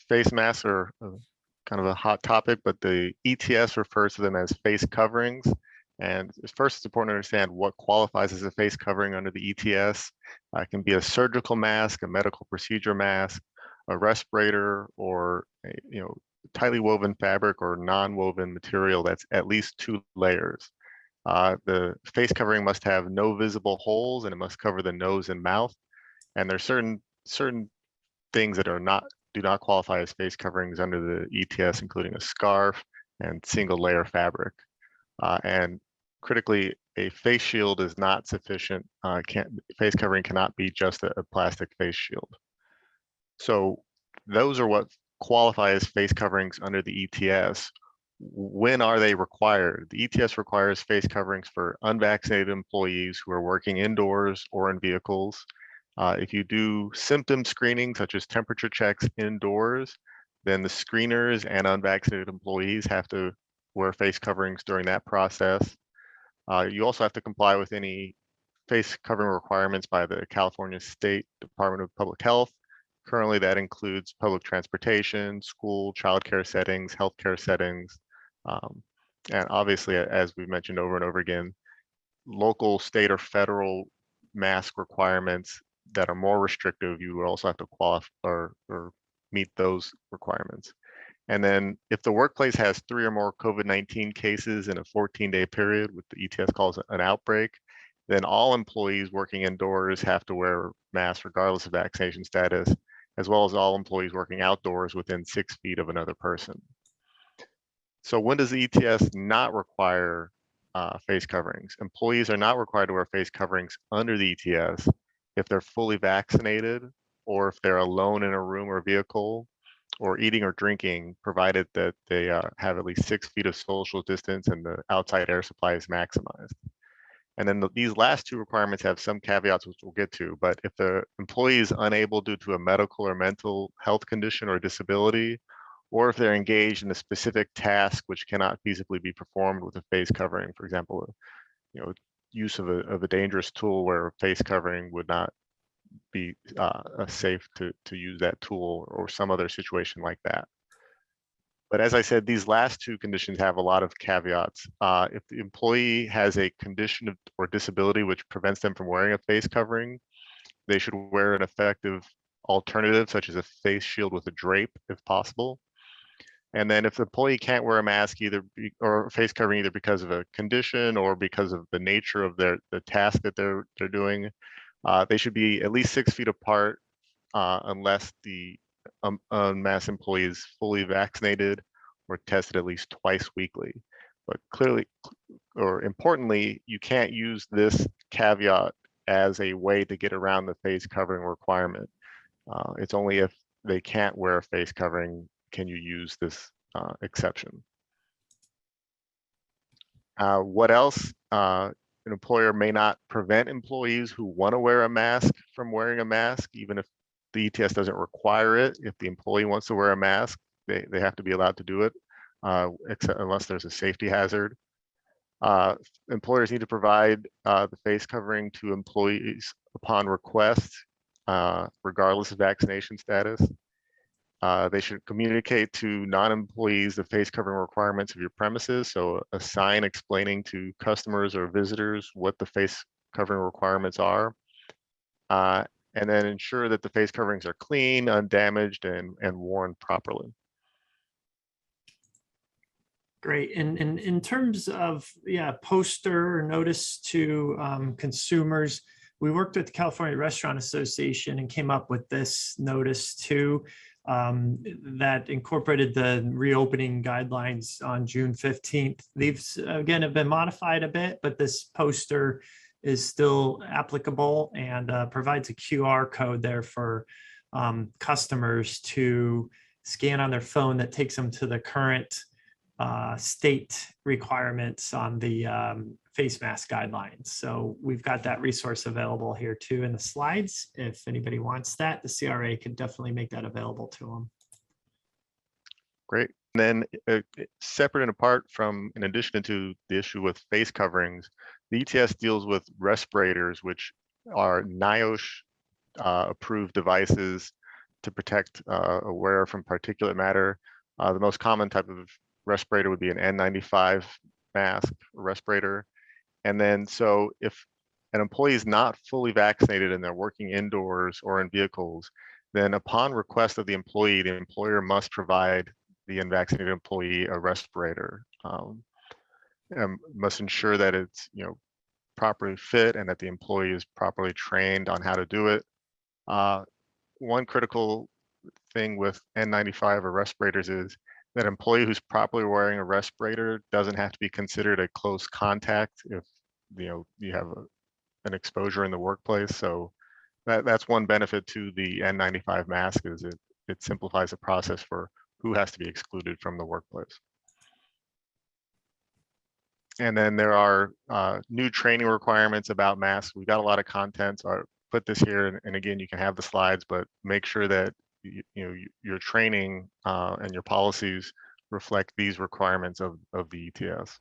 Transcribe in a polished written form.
face masks are kind of a hot topic, but the ETS refers to them as face coverings. And first, it's important to understand what qualifies as a face covering under the ETS. It can be a surgical mask, a medical procedure mask, a respirator, or a, tightly woven fabric or non-woven material that's at least 2 layers. The face covering must have no visible holes, and it must cover the nose and mouth. And there's certain things that do not qualify as face coverings under the ETS, including a scarf and single layer fabric. And critically, a face shield is not sufficient. Face covering cannot be just a plastic face shield. So those are what qualify as face coverings under the ETS. When are they required? The ETS requires face coverings for unvaccinated employees who are working indoors or in vehicles. If you do symptom screening, such as temperature checks indoors, then the screeners and unvaccinated employees have to wear face coverings during that process. You also have to comply with any face covering requirements by the California State Department of Public Health. Currently, that includes public transportation, school, childcare settings, healthcare settings, and obviously, as we've mentioned over and over again, local, state, or federal mask requirements that are more restrictive, you would also have to qualify or meet those requirements. And then if the workplace has 3 or more COVID-19 cases in a 14-day period, what the ETS calls an outbreak, then all employees working indoors have to wear masks regardless of vaccination status, as well as all employees working outdoors within 6 feet of another person. So when does the ETS not require face coverings? Employees are not required to wear face coverings under the ETS if they're fully vaccinated, or if they're alone in a room or vehicle, or eating or drinking, provided that they have at least 6 feet of social distance and the outside air supply is maximized. And then these last 2 requirements have some caveats, which we'll get to, but if the employee is unable due to a medical or mental health condition or disability, or if they're engaged in a specific task which cannot feasibly be performed with a face covering, for example, use of a dangerous tool where a face covering would not be safe to use that tool, or some other situation like that. But as I said, these last 2 conditions have a lot of caveats. If the employee has a condition or disability which prevents them from wearing a face covering, they should wear an effective alternative, such as a face shield with a drape, if possible. And then if the employee can't wear a mask or face covering either because of a condition or because of the nature of the task that they're doing, they should be at least 6 feet apart unless the unmasked employee is fully vaccinated or tested at least twice weekly. But clearly, or importantly, you can't use this caveat as a way to get around the face covering requirement. It's only if they can't wear a face covering can you use this exception. What else? An employer may not prevent employees who want to wear a mask from wearing a mask, even if the ETS doesn't require it. If the employee wants to wear a mask, they have to be allowed to do it, except unless there's a safety hazard. Employers need to provide the face covering to employees upon request, regardless of vaccination status. They should communicate to non-employees the face covering requirements of your premises. So a sign explaining to customers or visitors what the face covering requirements are. And then ensure that the face coverings are clean, undamaged, and worn properly. Great. And in terms of, poster or notice to consumers, we worked with the California Restaurant Association and came up with this notice too, that incorporated the reopening guidelines on June 15th. These, again, have been modified a bit, but this poster is still applicable and provides a QR code there for customers to scan on their phone that takes them to the current state requirements on the face mask guidelines. So we've got that resource available here too in the slides. If anybody wants that, the CRA could definitely make that available to them. Great. And then separate and apart from, in addition to the issue with face coverings, the ETS deals with respirators, which are NIOSH approved devices to protect a wearer from particulate matter. The most common type of respirator would be an N95 mask or respirator. And then, so if an employee is not fully vaccinated and they're working indoors or in vehicles, then upon request of the employer must provide the unvaccinated employee a respirator. And must ensure that it's properly fit and that the employee is properly trained on how to do it. One critical thing with N95 or respirators is that employee who's properly wearing a respirator doesn't have to be considered a close contact if you have an exposure in the workplace. So that's one benefit to the N95 mask, is it simplifies the process for who has to be excluded from the workplace. And then there are new training requirements about masks. We've got a lot of content, so I put this here, and again, you can have the slides, but make sure that your training and your policies reflect these requirements of the ETS.